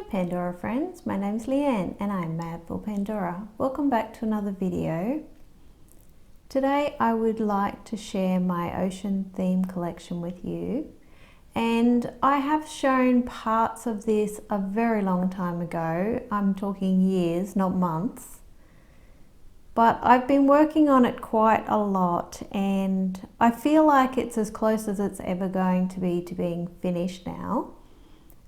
Pandora friends, my name's Leanne and I'm mad for Pandora. Welcome back to another video. Today I would like to share my ocean theme collection with you, and I have shown parts of this a very long time ago. I'm talking years, not months, but I've been working on it quite a lot and I feel like it's as close as it's ever going to be to being finished now.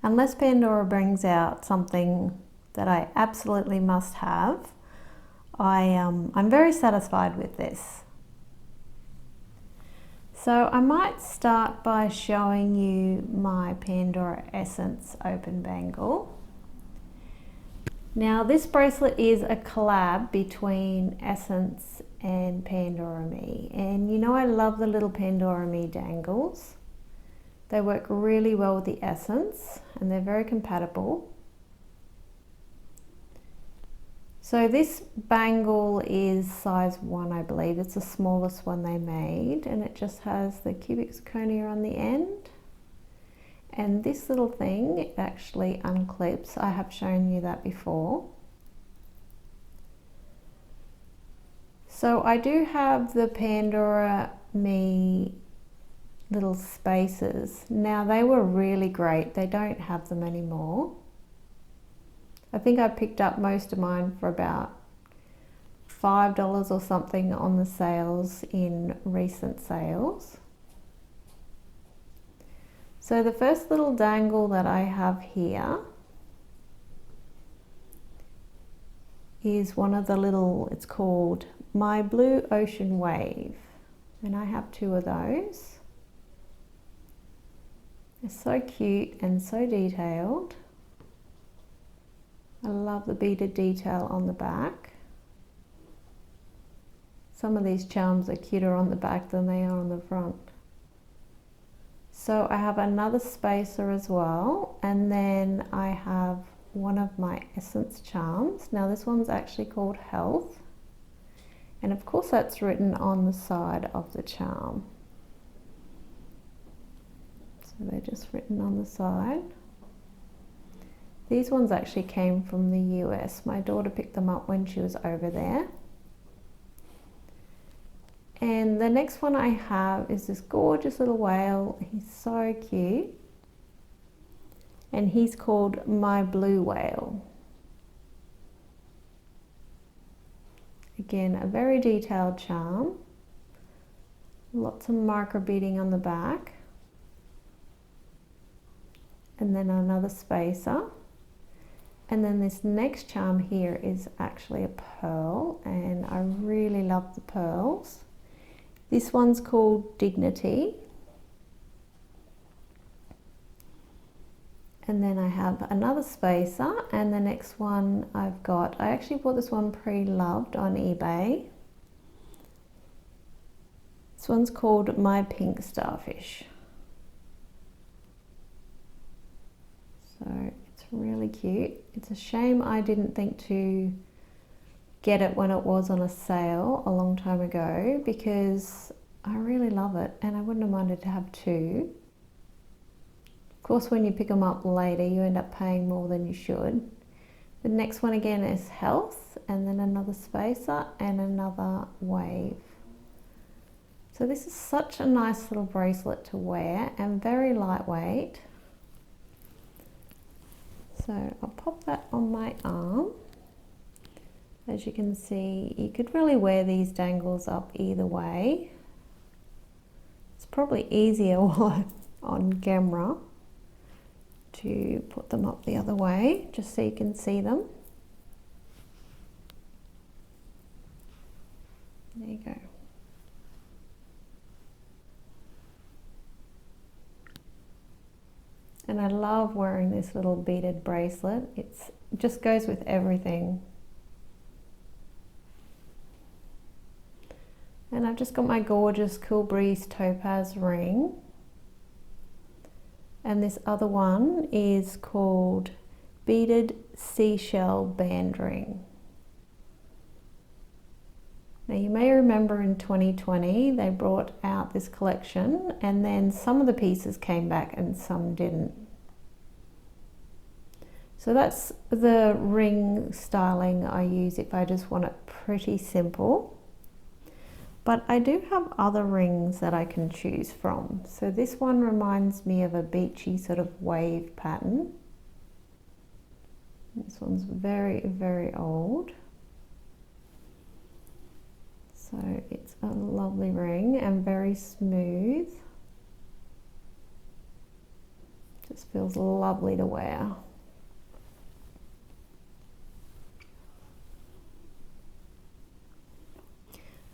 Unless Pandora brings out something that I absolutely must have, I'm very satisfied with this. So I might start by showing you my Pandora Essence Open Bangle. Now this bracelet is a collab between Essence and Pandora Me, and you know I love the little Pandora Me dangles. They work really well with the Essence and they're very compatible. So this bangle is size 1, I believe. It's the smallest one they made, and it just has the cubic zirconia on the end. And this little thing, it actually unclips. I have shown you that before. So I do have the Pandora Me little spacers. Now they were really great. They don't have them anymore. I think I picked up most of mine for about $5 or something on the sales in recent sales. So the first little dangle that I have here is one of the little, it's called My Blue Ocean Wave, and I have 2 of those. It's so cute and so detailed. I love the beaded detail on the back. Some of these charms are cuter on the back than they are on the front. So I have another spacer as well, and then I have one of my Essence charms. Now this one's actually called Health, and of course that's written on the side of the charm. So they're just written on the side. These ones actually came from the US. My daughter picked them up when she was over there. And the next one I have is this gorgeous little whale. He's so cute. And he's called My Blue Whale. Again, a very detailed charm. Lots of micro beading on the back. And then another spacer. And then this next charm here is actually a pearl, and I really love the pearls. This one's called Dignity. And then I have another spacer, and the next one I've got, I actually bought this one pre-loved on eBay. This one's called My Pink Starfish. So it's really cute. It's a shame I didn't think to get it when it was on a sale a long time ago, because I really love it and I wouldn't have minded to have 2. Of course, when you pick them up later, you end up paying more than you should. The next one again is Health, and then another spacer and another wave. So this is such a nice little bracelet to wear and very lightweight. So I'll pop that on my arm. As you can see, you could really wear these dangles up either way. It's probably easier while on camera to put them up the other way, just so you can see them. There you go. And I love wearing this little beaded bracelet. It just goes with everything. And I've just got my gorgeous Cool Breeze topaz ring. And this other one is called Beaded Seashell band ring. Now you may remember in 2020 they brought out this collection, and then some of the pieces came back and some didn't. So that's the ring styling I use if I just want it pretty simple. But I do have other rings that I can choose from. So this one reminds me of a beachy sort of wave pattern. This one's very, very old. So it's a lovely ring and very smooth. Just feels lovely to wear.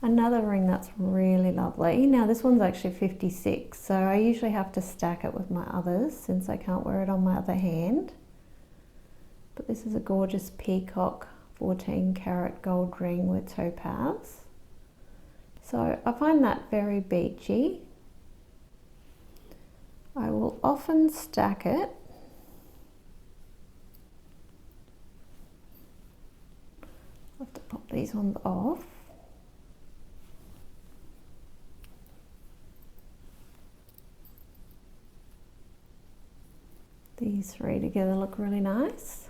Another ring that's really lovely. Now this one's actually 56, so I usually have to stack it with my others since I can't wear it on my other hand. But this is a gorgeous peacock 14 karat gold ring with topaz. So I find that very beachy. I will often stack it. I'll have to pop these ones off. These three together look really nice.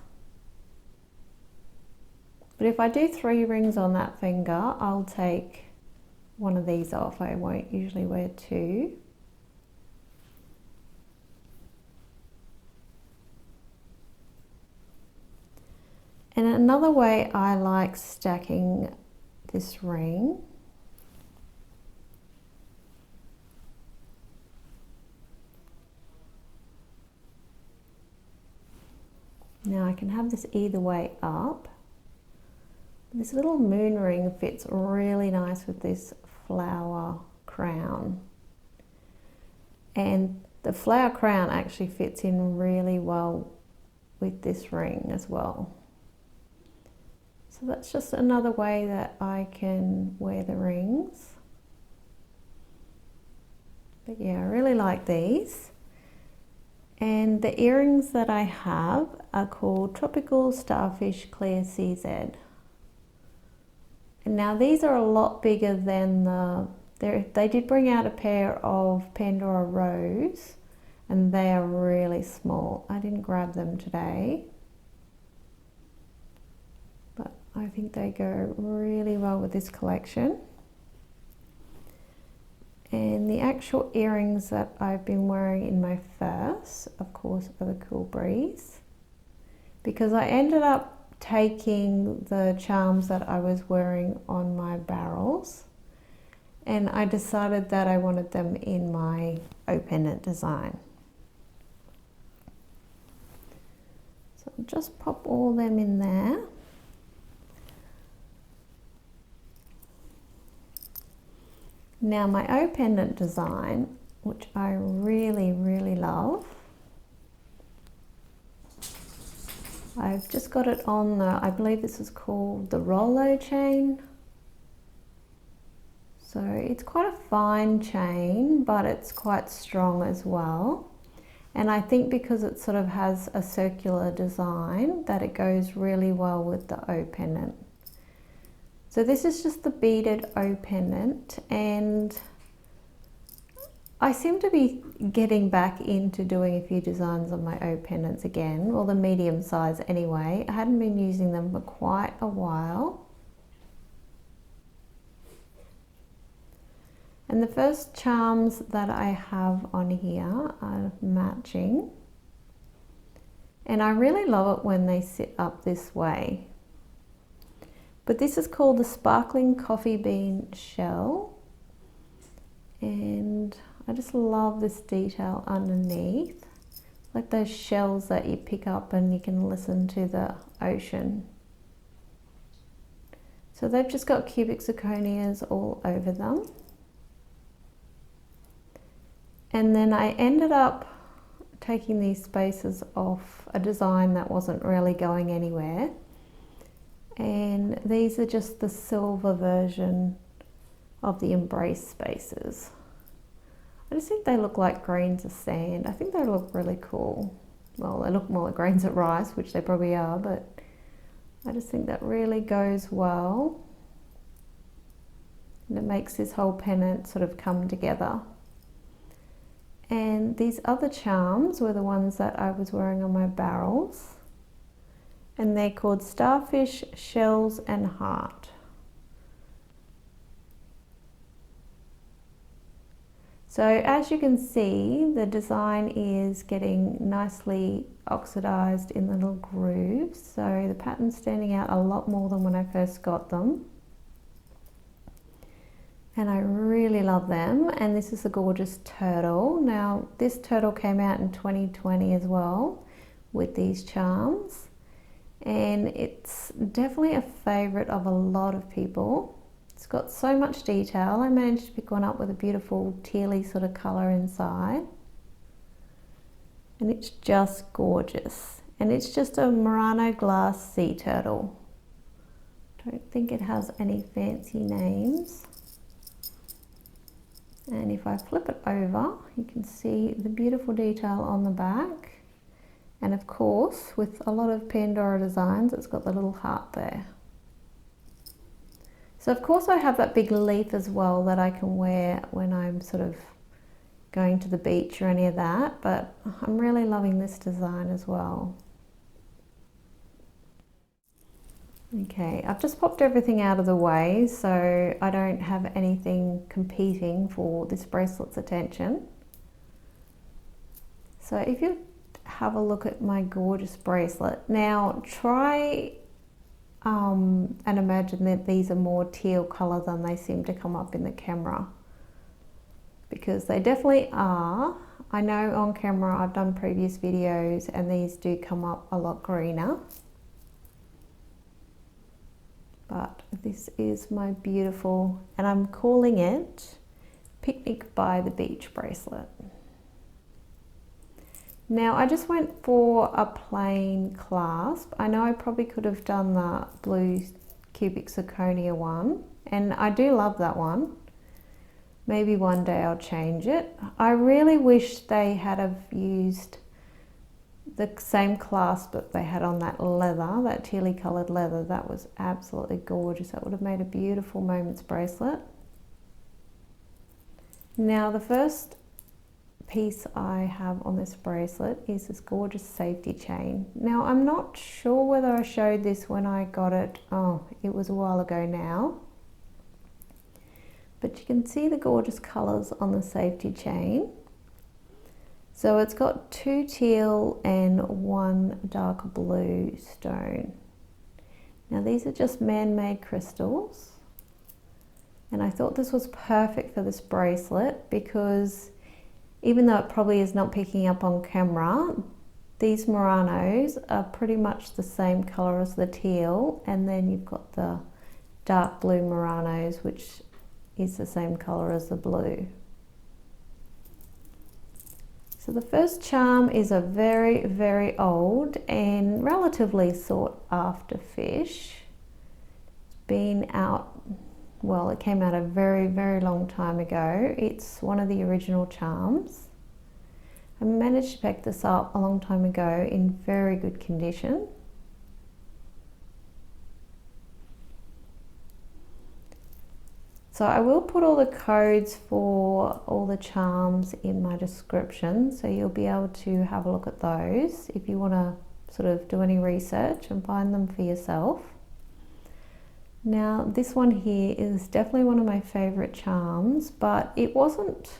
But if I do 3 rings on that finger, I'll take one of these off. I won't usually wear 2. And another way I like stacking this ring now, I can have this either way up. This little moon ring fits really nice with this flower crown. And the flower crown actually fits in really well with this ring as well. So that's just another way that I can wear the rings. But yeah, I really like these. And the earrings that I have are called Tropical Starfish Clear CZ. And now these are a lot bigger than they did bring out a pair of Pandora Rose, and they are really small. I didn't grab them today, but I think they go really well with this collection. And the actual earrings that I've been wearing in my first, of course, are the Cool Breeze, because I ended up taking the charms that I was wearing on my barrels, and I decided that I wanted them in my O-pendant design. So I'll just pop all them in there. Now my O-pendant design, which I really, really love, I've just got it on the, I believe this is called the Rolo chain. So it's quite a fine chain, but it's quite strong as well. And I think because it sort of has a circular design, that it goes really well with the O-pendant. So this is just the beaded O-pendant, and I seem to be getting back into doing a few designs on my O-pendants again, or the medium size anyway. I hadn't been using them for quite a while. And the first charms that I have on here are matching. And I really love it when they sit up this way. But this is called the Sparkling Coffee Bean Shell. And I just love this detail underneath. Like those shells that you pick up and you can listen to the ocean. So they've just got cubic zirconias all over them. And then I ended up taking these spaces off a design that wasn't really going anywhere. And these are just the silver version of the Embrace spaces. I just think they look like grains of sand. I think they look really cool. Well, they look more like grains of rice, which they probably are, but I just think that really goes well. And it makes this whole pendant sort of come together. And these other charms were the ones that I was wearing on my barrels. and they're called Starfish, Shells and Heart. So as you can see, the design is getting nicely oxidized in the little grooves, so the pattern's standing out a lot more than when I first got them. And I really love them, and this is a gorgeous turtle. Now this turtle came out in 2020 as well with these charms, and it's definitely a favorite of a lot of people. It's got so much detail. I managed to pick one up with a beautiful tealy sort of color inside, and it's just gorgeous. And it's just a Murano glass sea turtle. Don't think it has any fancy names. And if I flip it over, you can see the beautiful detail on the back. And of course, with a lot of Pandora designs, it's got the little heart there. So of course I have that big leaf as well that I can wear when I'm sort of going to the beach or any of that, but I'm really loving this design as well. Okay, I've just popped everything out of the way so I don't have anything competing for this bracelet's attention. So if you have a look at my gorgeous bracelet, now try and imagine that these are more teal colour than they seem to come up in the camera, because they definitely are. I know on camera I've done previous videos and these do come up a lot greener. But this is my beautiful, and I'm calling it Picnic by the Beach bracelet. Now I just went for a plain clasp. I know I probably could have done the blue cubic zirconia one, and I do love that one. Maybe one day I'll change it. I really wish they had have used the same clasp that they had on that leather, that tealy coloured leather. That was absolutely gorgeous. That would have made a beautiful Moments bracelet. Now the first piece I have on this bracelet is this gorgeous safety chain. Now I'm not sure whether I showed this when I got it. Oh, it was a while ago now. But you can see the gorgeous colours on the safety chain. So it's got 2 teal and 1 dark blue stone. Now these are just man-made crystals, and I thought this was perfect for this bracelet because even though it probably is not picking up on camera, these Muranos are pretty much the same colour as the teal, and then you've got the dark blue Muranos, which is the same colour as the blue. So the first charm is a very, very old and relatively sought after fish. It's been out, well, it came out a very, very long time ago. It's one of the original charms. I managed to pick this up a long time ago in very good condition. So I will put all the codes for all the charms in my description, so you'll be able to have a look at those if you want to sort of do any research and find them for yourself. Now this one here is definitely one of my favorite charms, but it wasn't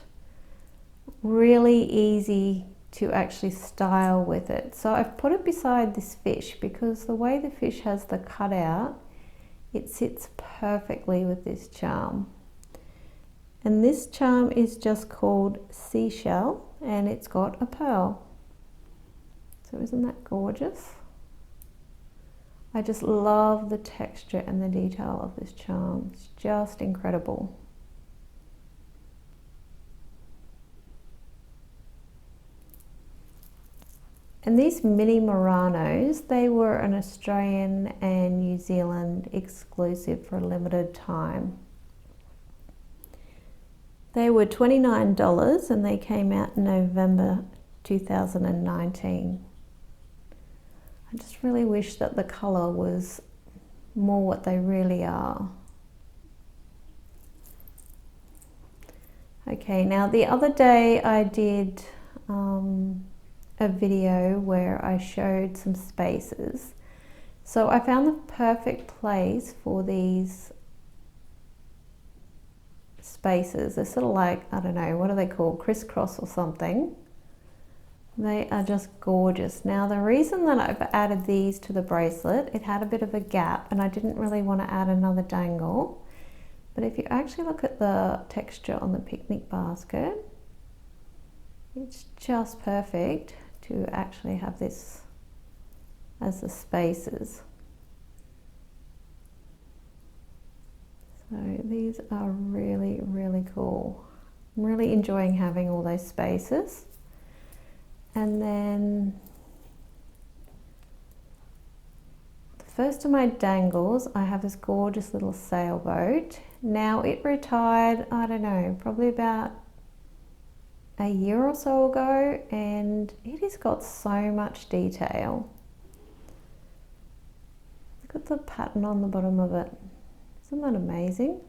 really easy to actually style with it. So I've put it beside this fish because the way the fish has the cutout, it sits perfectly with this charm. And this charm is just called Seashell, and it's got a pearl. So isn't that gorgeous? I just love the texture and the detail of this charm. It's just incredible. And these mini Muranos, they were an Australian and New Zealand exclusive for a limited time. They were $29 and they came out in November 2019. I just really wish that the colour was more what they really are. Okay, now the other day I did a video where I showed some spacers. So I found the perfect place for these spacers. They're sort of like, I don't know, what are they called? Crisscross or something. They are just gorgeous. Now the reason that I've added these to the bracelet, it had a bit of a gap and I didn't really want to add another dangle. But if you actually look at the texture on the picnic basket, it's just perfect to actually have this as the spacers. So these are really, really cool. I'm really enjoying having all those spacers. And then the first of my dangles, I have this gorgeous little sailboat. Now it retired, I don't know, probably about a year or so ago, and it has got so much detail. Look at the pattern on the bottom of it. Isn't that amazing?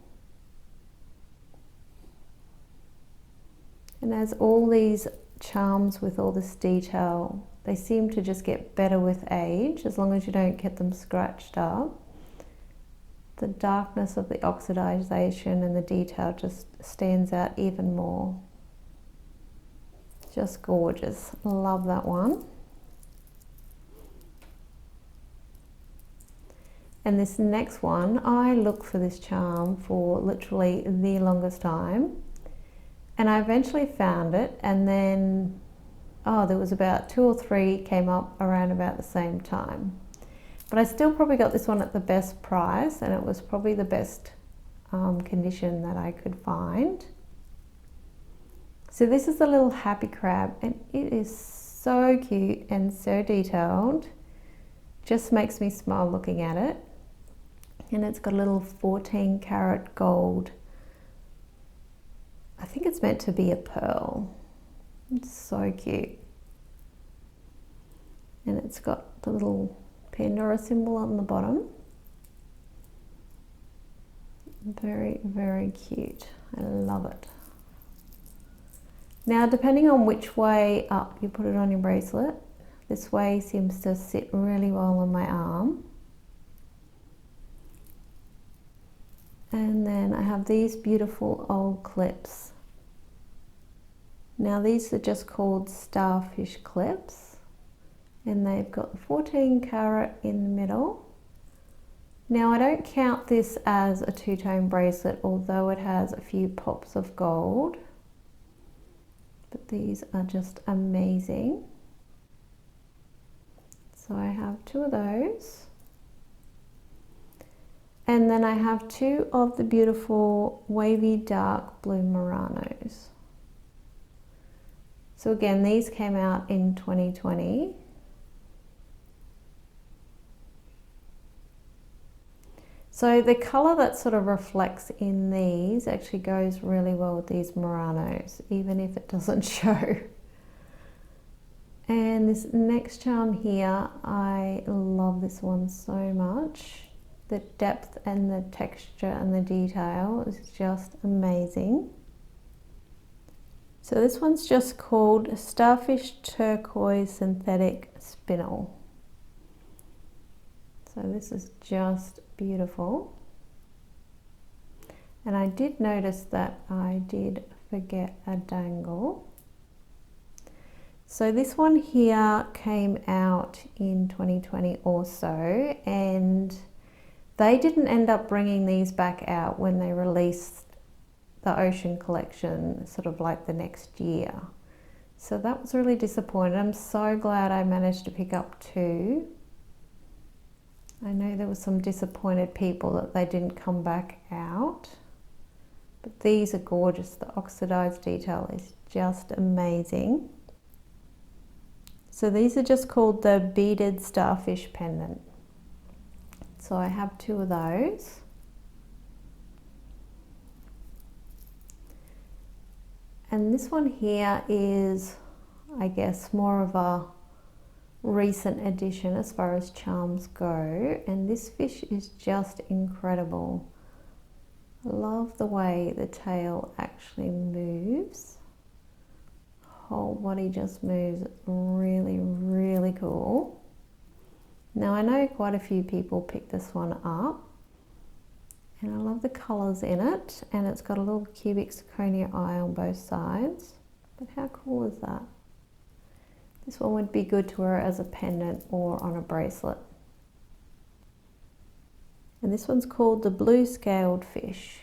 And as all these charms with all this detail, they seem to just get better with age, as long as you don't get them scratched up. The darkness of the oxidization and the detail just stands out even more. Just gorgeous. Love that one. And this next one, I looked for this charm for literally the longest time. And I eventually found it, and then, there was about 2 or 3 came up around about the same time. But I still probably got this one at the best price, and it was probably the best condition that I could find. So this is the little happy crab, and it is so cute and so detailed. Just makes me smile looking at it. And it's got a little 14 karat gold. I think it's meant to be a pearl. It's so cute. And it's got the little Pandora symbol on the bottom. Very, very cute. I love it. Now, depending on which way up you put it on your bracelet, this way seems to sit really well on my arm. And then I have these beautiful old clips. Now these are just called Starfish clips, and they've got the 14 karat in the middle. Now I don't count this as a two-tone bracelet, although it has a few pops of gold, but these are just amazing. So I have 2 of those. And then I have 2 of the beautiful wavy dark blue Muranos. So again, these came out in 2020. So the color that sort of reflects in these actually goes really well with these Muranos, even if it doesn't show. And this next charm here, I love this one so much. The depth and the texture and the detail is just amazing. So this one's just called Starfish Turquoise Synthetic Spinel. So this is just beautiful. And I did notice that I did forget a dangle. So this one here came out in 2020 also, and they didn't end up bringing these back out when they released the Ocean collection, sort of like the next year. So that was really disappointing. I'm so glad I managed to pick up 2. I know there were some disappointed people that they didn't come back out, but these are gorgeous. The oxidized detail is just amazing. So these are just called the Beaded Starfish Pendant. So I have 2 of those. And this one here is, I guess, more of a recent addition as far as charms go. And this fish is just incredible. I love the way the tail actually moves. Whole body just moves really, really cool. Now I know quite a few people pick this one up, and I love the colours in it, and it's got a little cubic zirconia eye on both sides. But how cool is that? This one would be good to wear as a pendant or on a bracelet. And this one's called the Blue Scaled Fish.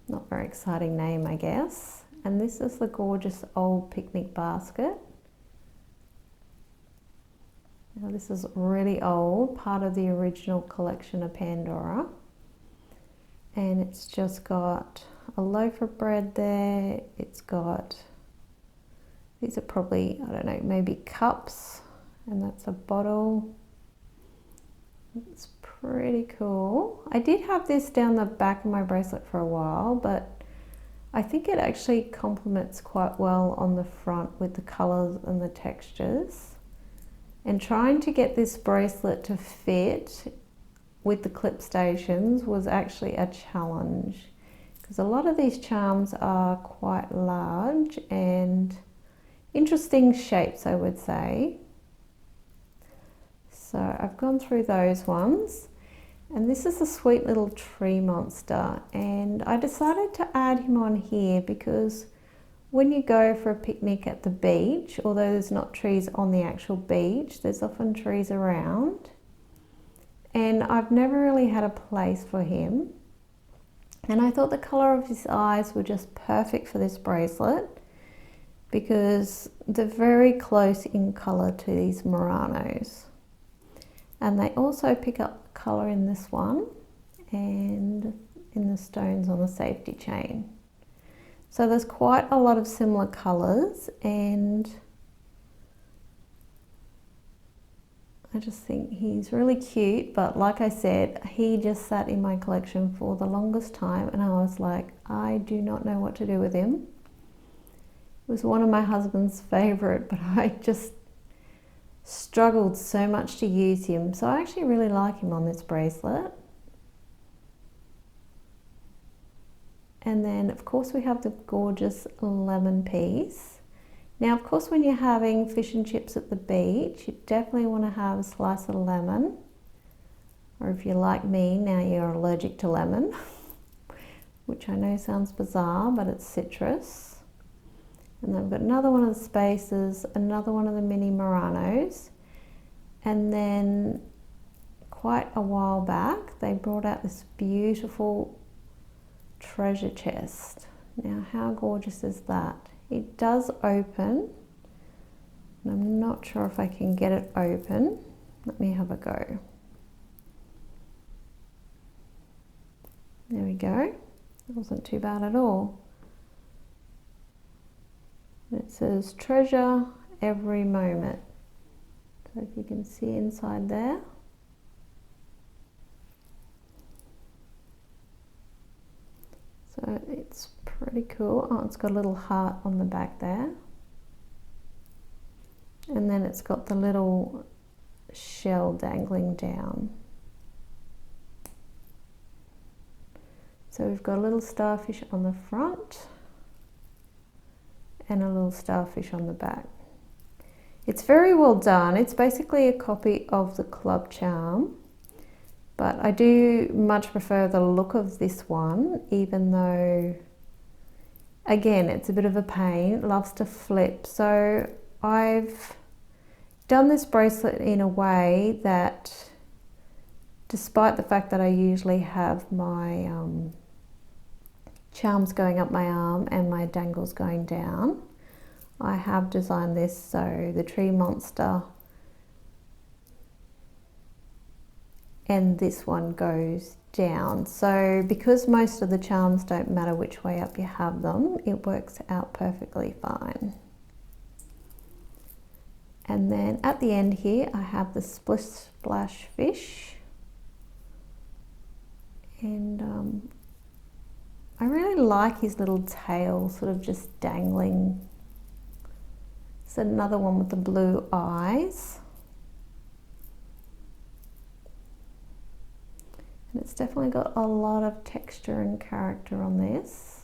Not very exciting name, I guess. And this is the gorgeous old picnic basket. Now this is really old, part of the original collection of Pandora. And it's just got a loaf of bread there. It's got, these are probably, I don't know, maybe cups, and that's a bottle. It's pretty cool. I did have this down the back of my bracelet for a while, but I think it actually complements quite well on the front with the colors and the textures. And trying to get this bracelet to fit with the clip stations was actually a challenge, because a lot of these charms are quite large and interesting shapes, I would say. So I've gone through those ones, and this is a sweet little tree monster, and I decided to add him on here because when you go for a picnic at the beach, although there's not trees on the actual beach, there's often trees around, and I've never really had a place for him. And I thought the colour of his eyes were just perfect for this bracelet because they're very close in colour to these Muranos. And they also pick up colour in this one and in the stones on the safety chain. So there's quite a lot of similar colours, and I just think he's really cute. But like I said, he just sat in my collection for the longest time, and I was like, I do not know what to do with him. It was one of my husband's favourite, but I just struggled so much to use him. So I actually really like him on this bracelet. And then of course we have the gorgeous lemon piece. Now of course when you're having fish and chips at the beach, you definitely want to have a slice of lemon. Or if you're like me, now you're allergic to lemon, which I know sounds bizarre, but it's citrus. And then I've got another one of the spacers, another one of the mini Muranos. And then quite a while back, they brought out this beautiful treasure chest. Now how gorgeous is that? It does open, and I'm not sure if I can get it open. Let me have a go. There we go. That wasn't too bad at all. It says treasure every moment. So if you can see inside there. So it's pretty cool. Oh, it's got a little heart on the back there. And then it's got the little shell dangling down. So we've got a little starfish on the front and a little starfish on the back. It's very well done. It's basically a copy of the club charm, but I do much prefer the look of this one, even though, again, it's a bit of a pain. It loves to flip. So I've done this bracelet in a way that, despite the fact that I usually have my charms going up my arm and my dangles going down, I have designed this so the tree monster and this one goes down. So because most of the charms don't matter which way up you have them, it works out perfectly fine. And then at the end here I have the Splish Splash fish, and I really like his little tail sort of just dangling. It's another one with the blue eyes. And it's definitely got a lot of texture and character on this.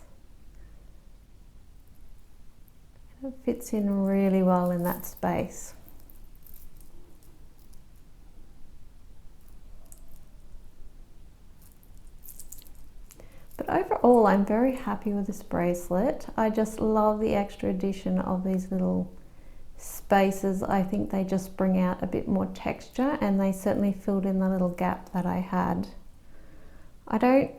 It fits in really well in that space. overall, I'm very happy with this bracelet. I just love the extra addition of these little spaces. I think they just bring out a bit more texture, and they certainly filled in the little gap that I had. I don't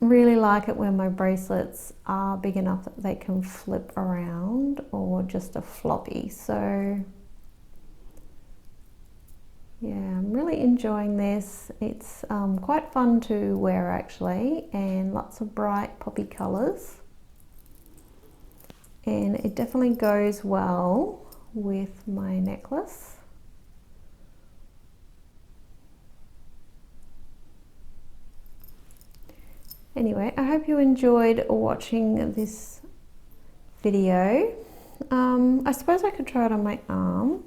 really like it when my bracelets are big enough that they can flip around or just a floppy. So yeah, I'm really enjoying this. It's quite fun to wear actually, and lots of bright poppy colors, and it definitely goes well with my necklace. Anyway, I hope you enjoyed watching this video. I suppose I could try it on my arm.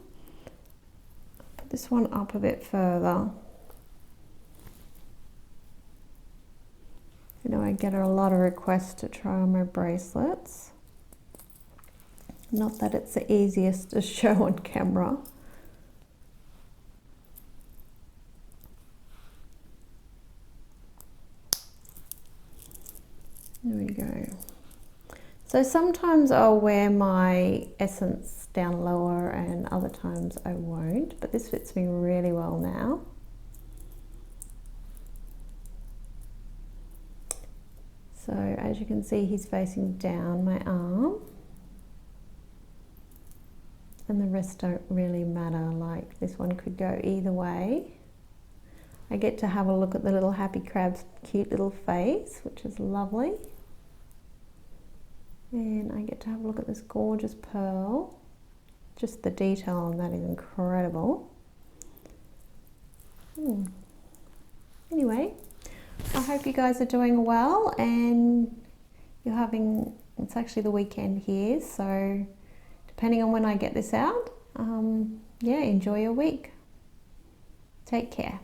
Put this one up a bit further. You know, I get a lot of requests to try on my bracelets. Not that it's the easiest to show on camera. There we go. So sometimes I'll wear my essence down lower and other times I won't, but this fits me really well now. So as you can see, he's facing down my arm, and the rest don't really matter. Like this one could go either way. I get to have a look at the little happy crab's cute little face, which is lovely. And I get to have a look at this gorgeous pearl. Just the detail on that is incredible. Anyway, I hope you guys are doing well, and you're having, it's actually the weekend here, so depending on when I get this out, yeah, enjoy your week. Take care.